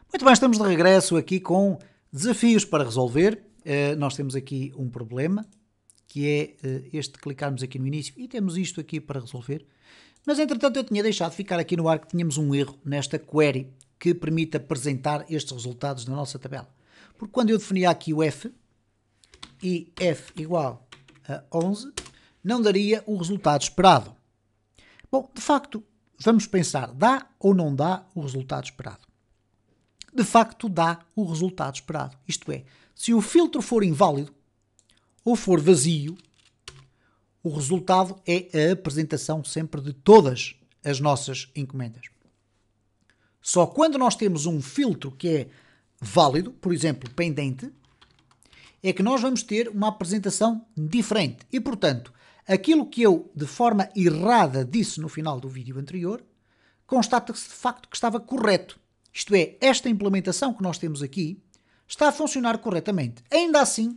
Muito bem, estamos de regresso aqui com desafios para resolver. Nós temos aqui um problema, que é este de clicarmos aqui no início e temos isto aqui para resolver. Mas, entretanto, eu tinha deixado ficar aqui no ar que tínhamos um erro nesta query que permite apresentar estes resultados na nossa tabela. Porque quando eu definia aqui o f, e f igual a 11, não daria o resultado esperado. Bom, de facto, vamos pensar, dá ou não dá o resultado esperado? De facto, dá o resultado esperado. Isto é, se o filtro for inválido ou for vazio, o resultado é a apresentação sempre de todas as nossas encomendas. Só quando nós temos um filtro que é válido, por exemplo, pendente, é que nós vamos ter uma apresentação diferente. E, portanto, aquilo que eu, de forma errada, disse no final do vídeo anterior, constata-se de facto que estava correto. Isto é, esta implementação que nós temos aqui está a funcionar corretamente. Ainda assim,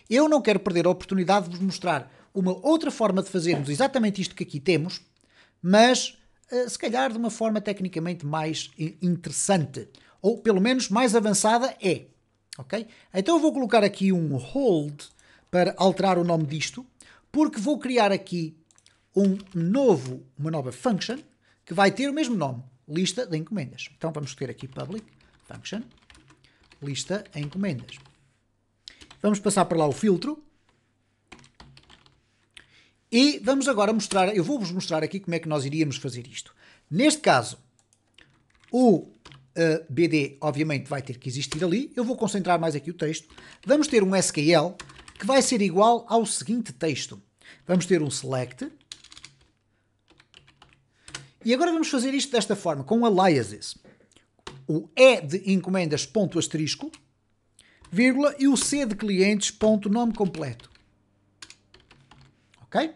eu não quero perder a oportunidade de vos mostrar uma outra forma de fazermos exatamente isto que aqui temos, mas se calhar de uma forma tecnicamente mais interessante, ou pelo menos mais avançada é. Ok? Então eu vou colocar aqui um hold para alterar o nome disto, porque vou criar aqui uma nova function que vai ter o mesmo nome, lista de encomendas. Então vamos ter aqui public function, lista de encomendas. Vamos passar por lá o filtro. E vamos agora mostrar, eu vou-vos mostrar aqui como é que nós iríamos fazer isto. Neste caso, o BD obviamente vai ter que existir ali. Eu vou concentrar mais aqui o texto. Vamos ter um SQL que vai ser igual ao seguinte texto. Vamos ter um select. E agora vamos fazer isto desta forma, com aliases. O E de encomendas ponto asterisco, vírgula, e o C de clientes ponto nome completo. Ok?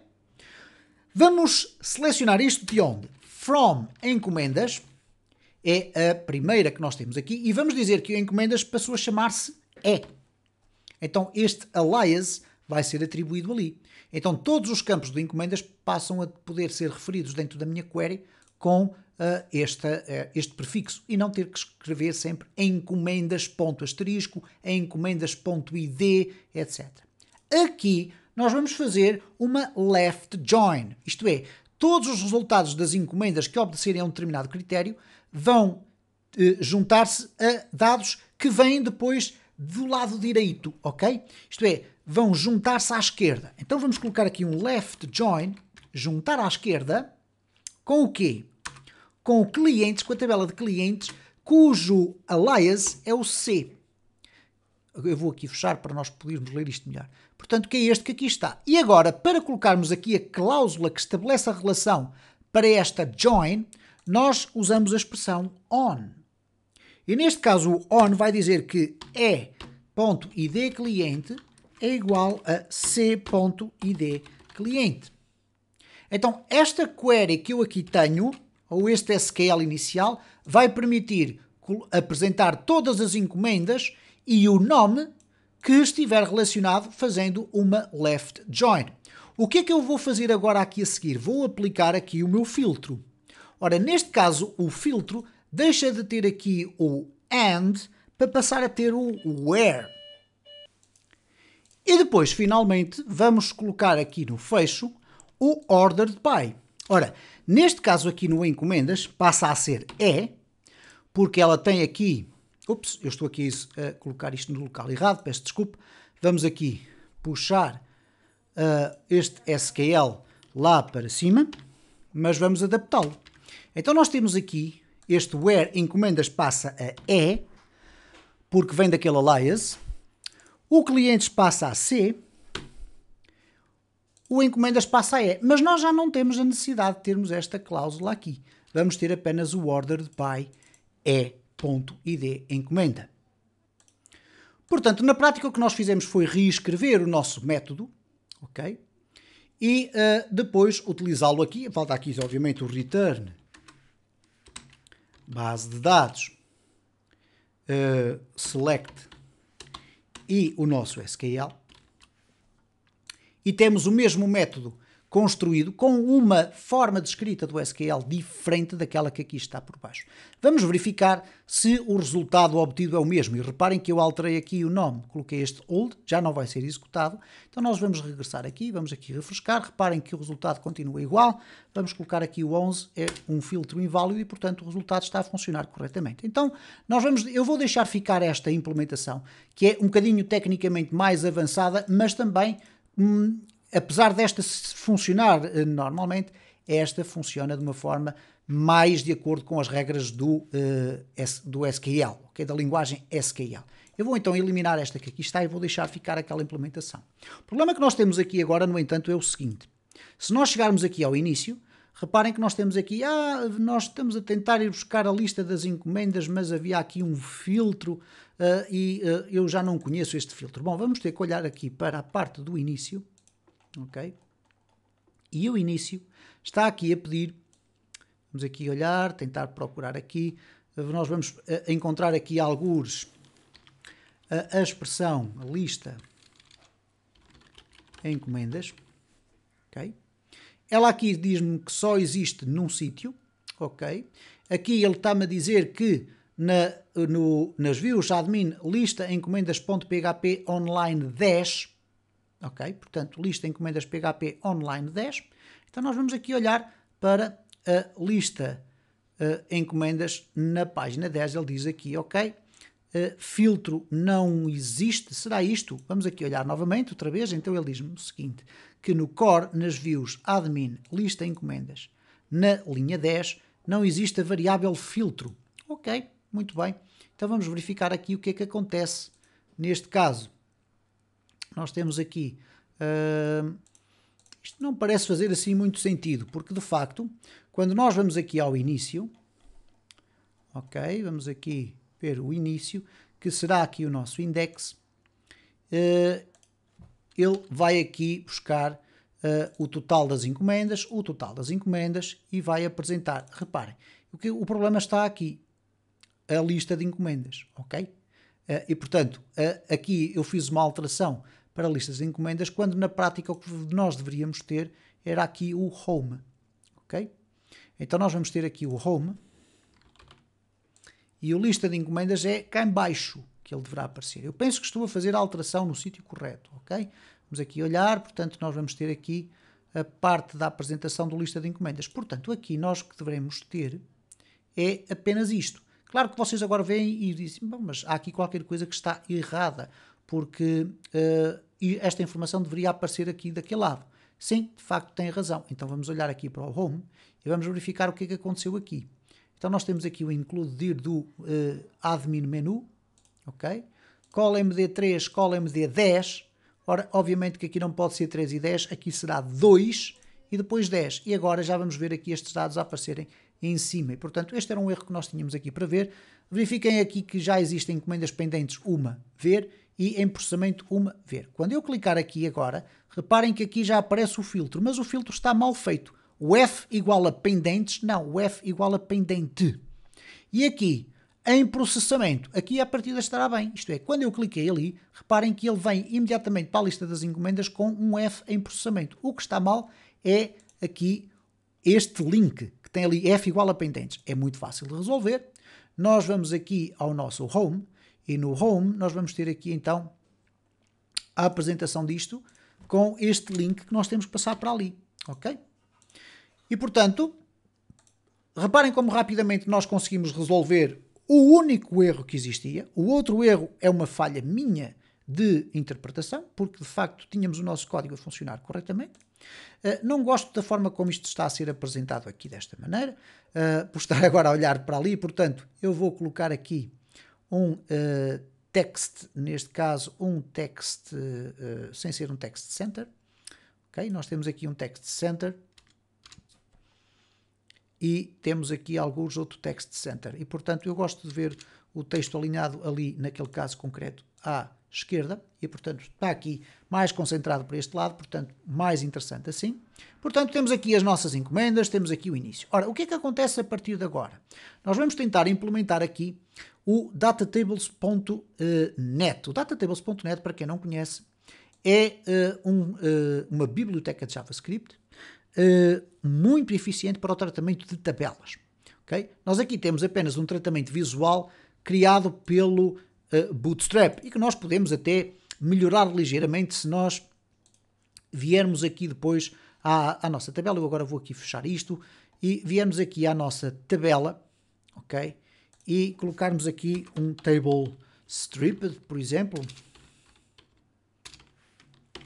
Vamos selecionar isto de onde? From encomendas, é a primeira que nós temos aqui, e vamos dizer que a encomendas passou a chamar-se E. Então este alias vai ser atribuído ali. Então todos os campos de encomendas passam a poder ser referidos dentro da minha query com este prefixo e não ter que escrever sempre encomendas.asterisco, encomendas.id, etc. Aqui nós vamos fazer uma left join, isto é, todos os resultados das encomendas que obedecerem a um determinado critério vão juntar-se a dados que vêm depois do lado direito, ok? Isto é, vão juntar-se à esquerda. Então vamos colocar aqui um left join, juntar à esquerda, com o quê? Com o clientes, com a tabela de clientes, cujo alias é o C. Eu vou aqui fechar para nós podermos ler isto melhor. Portanto, que é este que aqui está. E agora, para colocarmos aqui a cláusula que estabelece a relação para esta join, nós usamos a expressão on. E neste caso o on vai dizer que E.id cliente é igual a C.id cliente. Então, esta query que eu aqui tenho, ou este SQL inicial, vai permitir apresentar todas as encomendas e o nome que estiver relacionado fazendo uma left join. O que é que eu vou fazer agora aqui a seguir? Vou aplicar aqui o meu filtro. Ora, neste caso, o filtro deixa de ter aqui o and para passar a ter o where. E depois, finalmente, vamos colocar aqui no fecho o ordered by. Ora, neste caso aqui no encomendas, passa a ser porque ela tem aqui... Ups, eu estou aqui a colocar isto no local errado, peço desculpa. Vamos aqui puxar este SQL lá para cima, mas vamos adaptá-lo. Então nós temos aqui este where encomendas passa a porque vem daquele alias. O clientes passa a C, o encomendas passa a E, mas nós já não temos a necessidade de termos esta cláusula aqui. Vamos ter apenas o ordered by E.id encomenda. Portanto, na prática o que nós fizemos foi reescrever o nosso método, ok? E depois utilizá-lo aqui. Falta aqui, obviamente, o return, base de dados, select e o nosso SQL. E temos o mesmo método construído com uma forma de escrita do SQL diferente daquela que aqui está por baixo. Vamos verificar se o resultado obtido é o mesmo. E reparem que eu alterei aqui o nome, coloquei este old, já não vai ser executado. Então nós vamos regressar aqui, vamos aqui refrescar, reparem que o resultado continua igual. Vamos colocar aqui o 11, é um filtro inválido e, portanto, o resultado está a funcionar corretamente. Então, eu vou deixar ficar esta implementação, que é um bocadinho tecnicamente mais avançada, mas também... apesar desta funcionar normalmente, esta funciona de uma forma mais de acordo com as regras do SQL, okay? Da linguagem SQL. Eu vou então eliminar esta que aqui está e vou deixar ficar aquela implementação. O problema que nós temos aqui agora, no entanto, é o seguinte. Se nós chegarmos aqui ao início, reparem que nós temos aqui, nós estamos a tentar ir buscar a lista das encomendas, mas havia aqui um filtro e eu já não conheço este filtro. Bom, vamos ter que olhar aqui para a parte do início. Ok? E o início está aqui a pedir, vamos aqui olhar, tentar procurar aqui, nós vamos encontrar aqui alguns, a expressão lista encomendas, ok? Ela aqui diz-me que só existe num sítio, ok? Aqui ele está-me a dizer que nas views admin lista encomendas.php online 10, ok? Portanto, lista encomendas PHP online 10. Então, nós vamos aqui olhar para a lista encomendas na página 10. Ele diz aqui, ok, filtro não existe. Será isto? Vamos aqui olhar novamente, outra vez. Então, ele diz-me o seguinte, que no core, nas views admin lista encomendas, na linha 10, não existe a variável filtro. Ok, muito bem. Então, vamos verificar aqui o que é que acontece neste caso. Nós temos aqui, isto não parece fazer assim muito sentido, porque de facto, quando nós vamos aqui ao início, ok, vamos aqui ver o início, que será aqui o nosso index, ele vai aqui buscar o total das encomendas, e vai apresentar, reparem, o problema está aqui, a lista de encomendas, ok? E portanto, aqui eu fiz uma alteração para listas de encomendas, quando na prática o que nós deveríamos ter era aqui o home, ok? Então nós vamos ter aqui o home e o lista de encomendas é cá em baixo que ele deverá aparecer. Eu penso que estou a fazer a alteração no sítio correto, ok? Vamos aqui olhar, portanto nós vamos ter aqui a parte da apresentação do lista de encomendas. Portanto, aqui nós que devemos ter é apenas isto. Claro que vocês agora veem e dizem, bom, mas há aqui qualquer coisa que está errada, porque esta informação deveria aparecer aqui daquele lado. Sim, de facto tem razão. Então vamos olhar aqui para o home e vamos verificar o que é que aconteceu aqui. Então nós temos aqui o include do admin menu, ok? Call MD3, call MD10. Ora, obviamente que aqui não pode ser 3 e 10, aqui será 2 e depois 10. E agora já vamos ver aqui estes dados a aparecerem em cima. E, portanto, este era um erro que nós tínhamos aqui para ver. Verifiquem aqui que já existem encomendas pendentes, uma, ver, e em processamento, uma, ver. Quando eu clicar aqui agora, reparem que aqui já aparece o filtro, mas o filtro está mal feito. O F igual a pendentes, não, o F igual a pendente. E aqui, em processamento, aqui a partida estará bem. Isto é, quando eu cliquei ali, reparem que ele vem imediatamente para a lista das encomendas com um F em processamento. O que está mal é aqui este link que tem ali F igual a pendentes. É muito fácil de resolver. Nós vamos aqui ao nosso home e no home nós vamos ter aqui então a apresentação disto com este link que nós temos que passar para ali. Ok? E portanto, reparem como rapidamente nós conseguimos resolver o único erro que existia. O outro erro é uma falha minha de interpretação, porque de facto tínhamos o nosso código a funcionar corretamente. Não gosto da forma como isto está a ser apresentado aqui desta maneira, por estar agora a olhar para ali, portanto eu vou colocar aqui um text, neste caso um text, sem ser um text center. Okay? Nós temos aqui um text center e temos aqui alguns outros text center. E, portanto, eu gosto de ver o texto alinhado ali, naquele caso concreto, à esquerda. E, portanto, está aqui mais concentrado para este lado, portanto, mais interessante assim. Portanto, temos aqui as nossas encomendas, temos aqui o início. Ora, o que é que acontece a partir de agora? Nós vamos tentar implementar aqui o datatables.net. O datatables.net, para quem não conhece, é uma biblioteca de JavaScript muito eficiente para o tratamento de tabelas. Okay? Nós aqui temos apenas um tratamento visual criado pelo Bootstrap e que nós podemos até melhorar ligeiramente se nós viermos aqui depois à nossa tabela. Eu agora vou aqui fechar isto e viemos aqui à nossa tabela, ok? E colocarmos aqui um table stripped, por exemplo.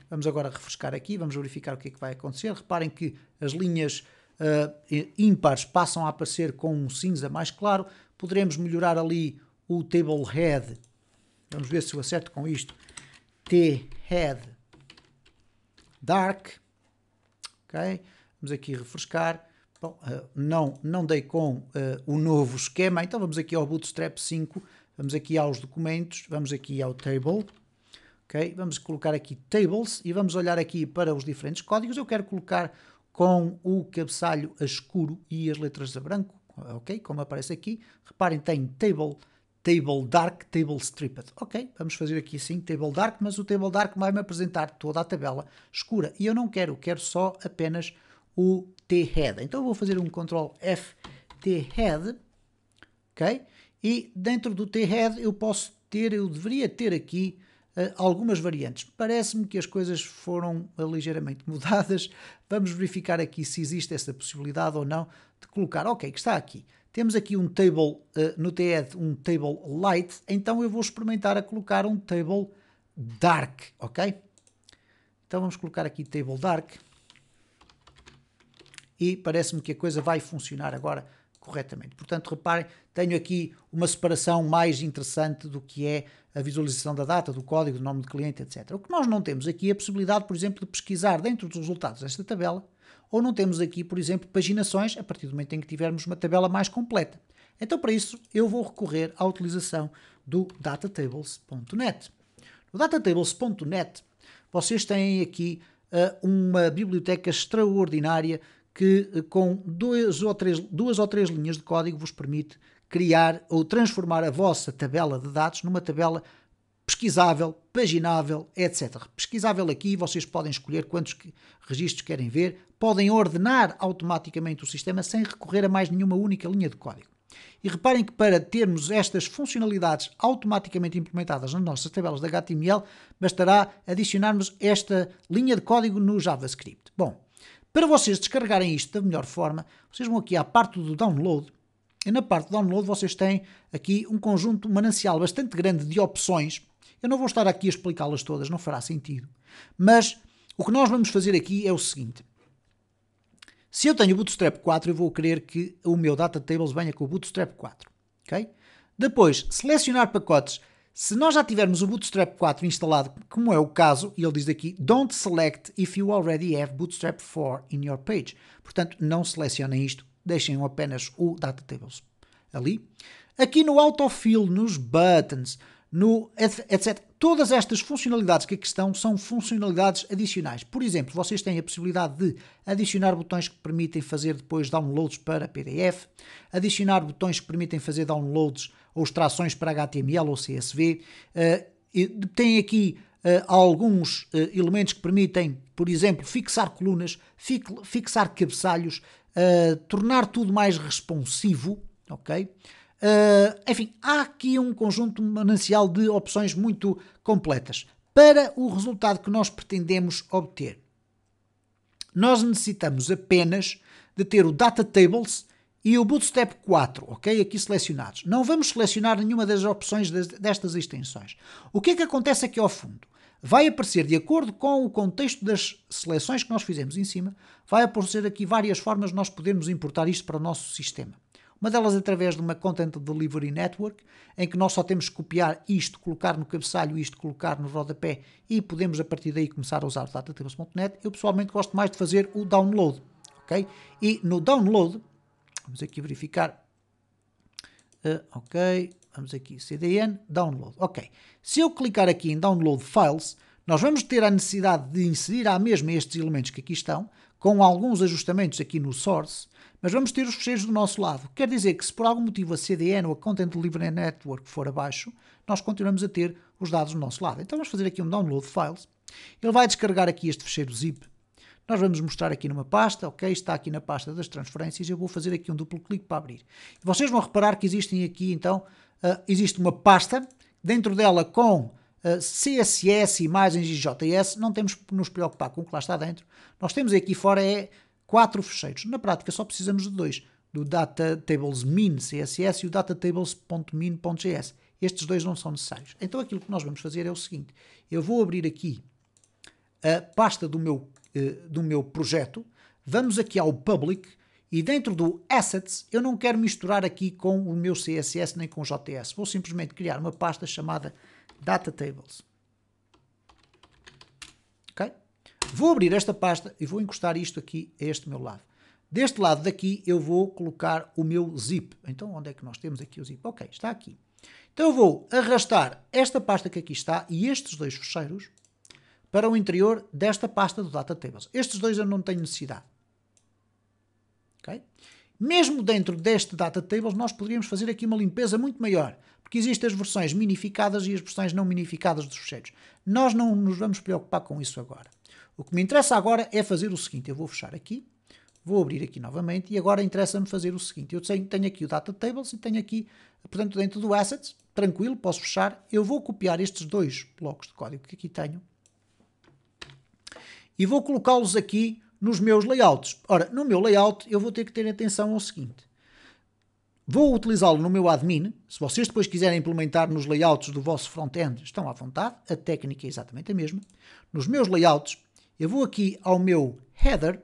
Vamos agora refrescar aqui, vamos verificar o que é que vai acontecer. Reparem que as linhas ímpares passam a aparecer com um cinza mais claro. Poderemos melhorar ali o table head. Vamos ver se eu acerto com isto. T-head dark. Ok? Vamos aqui refrescar. Bom, não dei com o novo esquema, então vamos aqui ao Bootstrap 5, vamos aqui aos documentos, vamos aqui ao table, ok? Vamos colocar aqui tables e vamos olhar aqui para os diferentes códigos. Eu quero colocar com o cabeçalho a escuro e as letras a branco, ok? Como aparece aqui, reparem, tem table dark, table stripped, ok? Vamos fazer aqui assim, table dark, mas o table dark vai-me apresentar toda a tabela escura e eu não quero só apenas o T-head. Então eu vou fazer um Ctrl F T-head, ok? E dentro do T-head eu deveria ter aqui algumas variantes. Parece-me que as coisas foram ligeiramente mudadas. Vamos verificar aqui se existe essa possibilidade ou não de colocar, ok, que está aqui. Temos aqui um table, no T-head, um table light, então eu vou experimentar a colocar um table dark, ok? Então vamos colocar aqui table dark. E parece-me que a coisa vai funcionar agora corretamente. Portanto, reparem, tenho aqui uma separação mais interessante do que é a visualização da data, do código, do nome de cliente, etc. O que nós não temos aqui é a possibilidade, por exemplo, de pesquisar dentro dos resultados desta tabela, ou não temos aqui, por exemplo, paginações, a partir do momento em que tivermos uma tabela mais completa. Então, para isso, eu vou recorrer à utilização do datatables.net. No datatables.net, vocês têm aqui uma biblioteca extraordinária que com duas ou três linhas de código vos permite criar ou transformar a vossa tabela de dados numa tabela pesquisável, paginável, etc. Pesquisável aqui, vocês podem escolher quantos registros querem ver, podem ordenar automaticamente o sistema sem recorrer a mais nenhuma única linha de código. E reparem que para termos estas funcionalidades automaticamente implementadas nas nossas tabelas de HTML, bastará adicionarmos esta linha de código no JavaScript. Bom, para vocês descarregarem isto da melhor forma, vocês vão aqui à parte do download, e na parte do download vocês têm aqui um conjunto, um manancial bastante grande de opções. Eu não vou estar aqui a explicá-las todas, não fará sentido. Mas o que nós vamos fazer aqui é o seguinte. Se eu tenho o Bootstrap 4, eu vou querer que o meu Datatables venha com o Bootstrap 4. Okay? Depois, selecionar pacotes. Se nós já tivermos o Bootstrap 4 instalado, como é o caso, e ele diz aqui, don't select if you already have Bootstrap 4 in your page. Portanto, não selecionem isto, deixem apenas o Datatables ali. Aqui no autofill, nos buttons, no etc. Todas estas funcionalidades que aqui estão são funcionalidades adicionais. Por exemplo, vocês têm a possibilidade de adicionar botões que permitem fazer depois downloads para PDF, adicionar botões que permitem fazer downloads ou extrações para HTML ou CSV. Tem aqui alguns elementos que permitem, por exemplo, fixar colunas, fixar cabeçalhos, tornar tudo mais responsivo, ok? Enfim, há aqui um conjunto manancial de opções muito completas para o resultado que nós pretendemos obter. Nós necessitamos apenas de ter o Datatables e o Bootstrap 4, ok? Aqui selecionados. Não vamos selecionar nenhuma das opções destas extensões. O que é que acontece aqui ao fundo? Vai aparecer, de acordo com o contexto das seleções que nós fizemos em cima, vai aparecer aqui várias formas de nós podermos importar isto para o nosso sistema. Uma delas através de uma Content Delivery Network, em que nós só temos que copiar isto, colocar no cabeçalho, isto, colocar no rodapé e podemos a partir daí começar a usar o datatables.net. Eu pessoalmente gosto mais de fazer o download, ok? E no download, vamos aqui verificar, ok, vamos aqui CDN, download, ok. Se eu clicar aqui em download files, nós vamos ter a necessidade de inserir à mesma estes elementos que aqui estão, com alguns ajustamentos aqui no source, mas vamos ter os fecheiros do nosso lado. Quer dizer que se por algum motivo a CDN ou a Content Delivery Network for abaixo, nós continuamos a ter os dados do nosso lado. Então vamos fazer aqui um download files. Ele vai descarregar aqui este fecheiro zip. Nós vamos mostrar aqui numa pasta, ok? Está aqui na pasta das transferências. Eu vou fazer aqui um duplo clique para abrir. E vocês vão reparar que existem aqui, então, existe uma pasta, dentro dela com CSS, imagens e JS. Não temos que nos preocupar com o que lá está dentro. Nós temos aqui fora 4 fecheiros. Na prática só precisamos de 2. Do DataTablesMin CSS e o DataTables.min.js. Estes 2 não são necessários. Então aquilo que nós vamos fazer é o seguinte. Eu vou abrir aqui a pasta do meu projeto. Vamos aqui ao Public e dentro do Assets eu não quero misturar aqui com o meu CSS nem com o JS. Vou simplesmente criar uma pasta chamada DataTables. Ok? Vou abrir esta pasta e vou encostar isto aqui a este meu lado. Deste lado daqui eu vou colocar o meu zip. Então onde é que nós temos aqui o zip? Ok, está aqui. Então eu vou arrastar esta pasta que aqui está e estes 2 fecheiros para o interior desta pasta do DataTables. Estes 2 eu não tenho necessidade. Okay? Mesmo dentro deste DataTables nós poderíamos fazer aqui uma limpeza muito maior, porque existem as versões minificadas e as versões não minificadas dos fecheiros. Nós não nos vamos preocupar com isso agora. O que me interessa agora é fazer o seguinte. Eu vou fechar aqui. Vou abrir aqui novamente e agora interessa-me fazer o seguinte. Eu tenho aqui o DataTables e tenho aqui, portanto, dentro do Assets, tranquilo, posso fechar. Eu vou copiar estes 2 blocos de código que aqui tenho e vou colocá-los aqui nos meus layouts. Ora, no meu layout eu vou ter que ter atenção ao seguinte. Vou utilizá-lo no meu admin. Se vocês depois quiserem implementar nos layouts do vosso front-end, estão à vontade. A técnica é exatamente a mesma. Nos meus layouts, eu vou aqui ao meu header,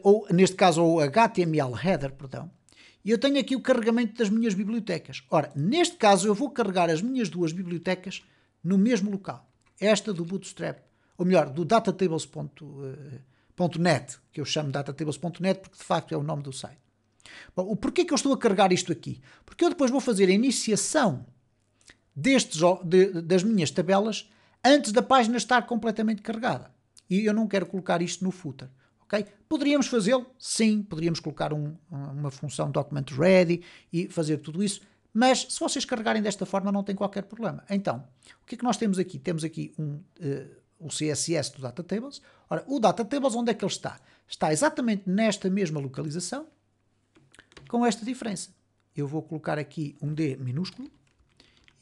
ou neste caso o HTML header, perdão, e eu tenho aqui o carregamento das minhas bibliotecas. Ora, neste caso eu vou carregar as minhas 2 bibliotecas no mesmo local. Esta do Bootstrap, ou melhor, do DataTables.net, que eu chamo DataTables.net porque de facto é o nome do site. Bom, o porquê que eu estou a carregar isto aqui? Porque eu depois vou fazer a iniciação das minhas tabelas antes da página estar completamente carregada. E eu não quero colocar isto no footer. Okay? Poderíamos fazê-lo? Sim, poderíamos colocar uma função document_ready e fazer tudo isso, mas se vocês carregarem desta forma não tem qualquer problema. Então, o que é que nós temos aqui? Temos aqui o CSS do DataTables. Ora, o DataTables onde é que ele está? Está exatamente nesta mesma localização, com esta diferença. Eu vou colocar aqui um D minúsculo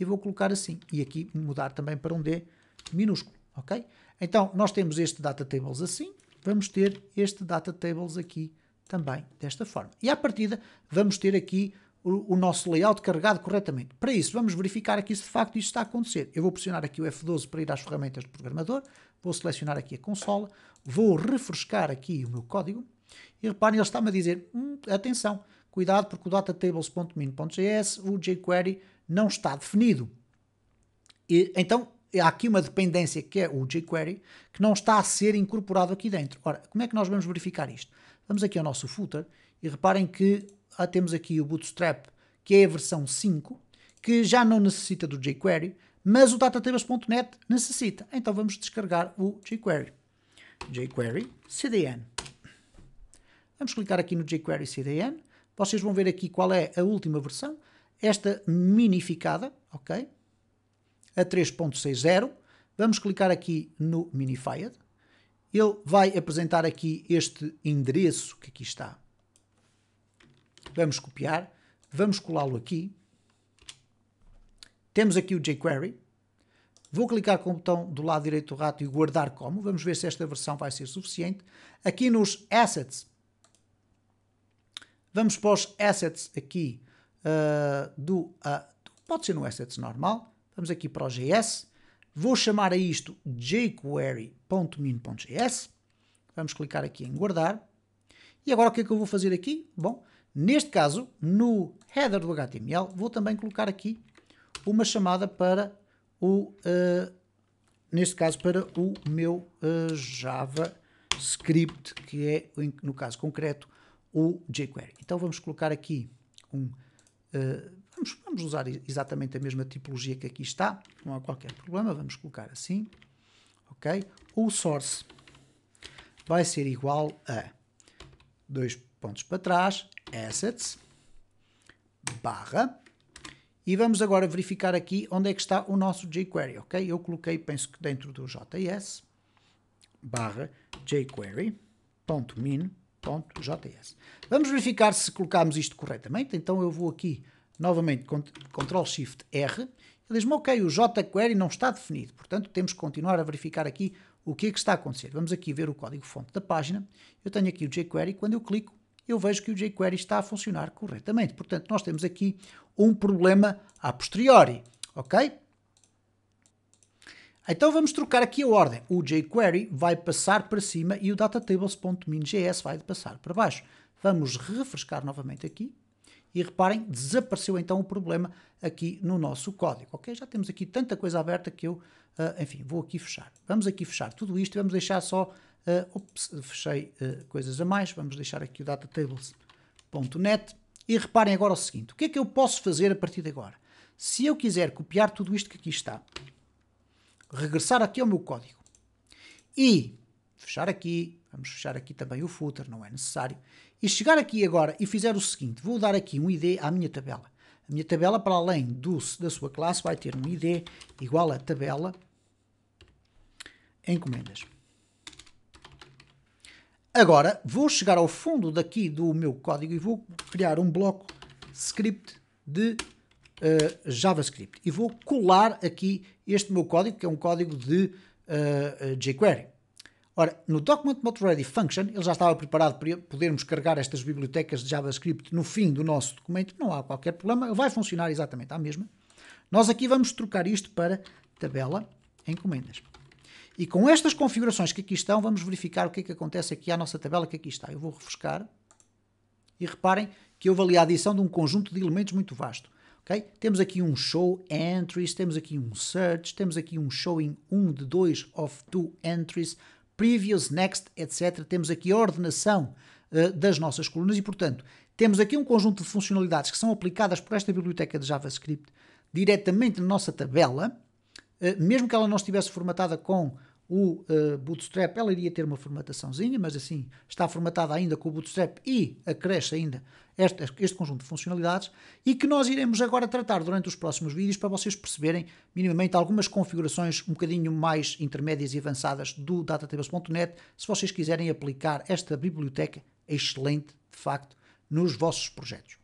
e vou colocar assim. E aqui mudar também para um D minúsculo. Ok? Então, nós temos este DataTables assim. Vamos ter este DataTables aqui também, desta forma. E à partida, vamos ter aqui o nosso layout carregado corretamente. Para isso, vamos verificar aqui se de facto isto está a acontecer. Eu vou pressionar aqui o F12 para ir às ferramentas do programador. Vou selecionar aqui a consola. Vou refrescar aqui o meu código. E reparem, ele está-me a dizer, atenção, cuidado porque o DataTables.min.js, o jQuery, não está definido. E, então, há aqui uma dependência que é o jQuery que não está a ser incorporado aqui dentro. Ora, como é que nós vamos verificar isto? Vamos aqui ao nosso footer e reparem que temos aqui o Bootstrap, que é a versão 5, que já não necessita do jQuery, mas o DataTables.net necessita. Então vamos descargar o jQuery. jQuery CDN. Vamos clicar aqui no jQuery CDN. Vocês vão ver aqui qual é a última versão. Esta minificada, ok? A 3.60. Vamos clicar aqui no Minified. Ele vai apresentar aqui este endereço que aqui está. Vamos copiar. Vamos colá-lo aqui. Temos aqui o jQuery. Vou clicar com o botão do lado direito do rato e guardar como. Vamos ver se esta versão vai ser suficiente. Aqui nos Assets. Vamos para os Assets aqui pode ser no Assets normal. Vamos aqui para o JS. Vou chamar a isto jQuery.min.js. Vamos clicar aqui em guardar. E agora o que é que eu vou fazer aqui? Bom, neste caso, no header do HTML, vou também colocar aqui uma chamada para neste caso, para o meu JavaScript, que é, no caso concreto, o jQuery. Então vamos colocar aqui vamos usar exatamente a mesma tipologia que aqui está, não há qualquer problema, vamos colocar assim, ok? O source vai ser igual a 2 pontos para trás, assets, barra, e vamos agora verificar aqui onde é que está o nosso jQuery, ok? Eu coloquei, penso que dentro do JS, barra jQuery.min.js. Vamos verificar se colocamos isto corretamente. Então eu vou aqui novamente Ctrl+Shift+R. Ele diz-me, ok, o jQuery não está definido. Portanto, temos que continuar a verificar aqui o que é que está a acontecer. Vamos aqui ver o código-fonte da página. Eu tenho aqui o jQuery. Quando eu clico, eu vejo que o jQuery está a funcionar corretamente. Portanto, nós temos aqui um problema a posteriori. Ok? Então vamos trocar aqui a ordem. O jQuery vai passar para cima e o datatables.min.js vai passar para baixo. Vamos refrescar novamente aqui. E reparem, desapareceu então o problema aqui no nosso código. Ok? Já temos aqui tanta coisa aberta que eu, enfim, vou aqui fechar. Vamos aqui fechar tudo isto e vamos deixar só... fechei coisas a mais. Vamos deixar aqui o datatables.net. E reparem agora o seguinte. O que é que eu posso fazer a partir de agora? Se eu quiser copiar tudo isto que aqui está, regressar aqui ao meu código e fechar aqui, vamos fechar aqui também o footer, não é necessário, e chegar aqui agora e fizer o seguinte, vou dar aqui um ID à minha tabela. A minha tabela, para além da sua classe, vai ter um ID igual a tabela encomendas. Agora, vou chegar ao fundo daqui do meu código e vou criar um bloco script de JavaScript e vou colar aqui este meu código, que é um código de jQuery. Ora, no document.ready function, ele já estava preparado para podermos carregar estas bibliotecas de JavaScript no fim do nosso documento, não há qualquer problema, ele vai funcionar exatamente à mesma. Nós aqui vamos trocar isto para tabela encomendas. E com estas configurações que aqui estão, vamos verificar o que é que acontece aqui à nossa tabela que aqui está. Eu vou refrescar e reparem que houve ali a adição de um conjunto de elementos muito vasto. Okay? Temos aqui um show entries, temos aqui um search, temos aqui um showing 1 de 2 of 2 entries, previous, next, etc. Temos aqui a ordenação das nossas colunas e, portanto, temos aqui um conjunto de funcionalidades que são aplicadas por esta biblioteca de JavaScript diretamente na nossa tabela. Mesmo que ela não estivesse formatada com o Bootstrap, ela iria ter uma formataçãozinha, mas assim está formatada ainda com o Bootstrap e acresce ainda este conjunto de funcionalidades e que nós iremos agora tratar durante os próximos vídeos para vocês perceberem minimamente algumas configurações um bocadinho mais intermédias e avançadas do datatables.net, se vocês quiserem aplicar esta biblioteca excelente, de facto, nos vossos projetos.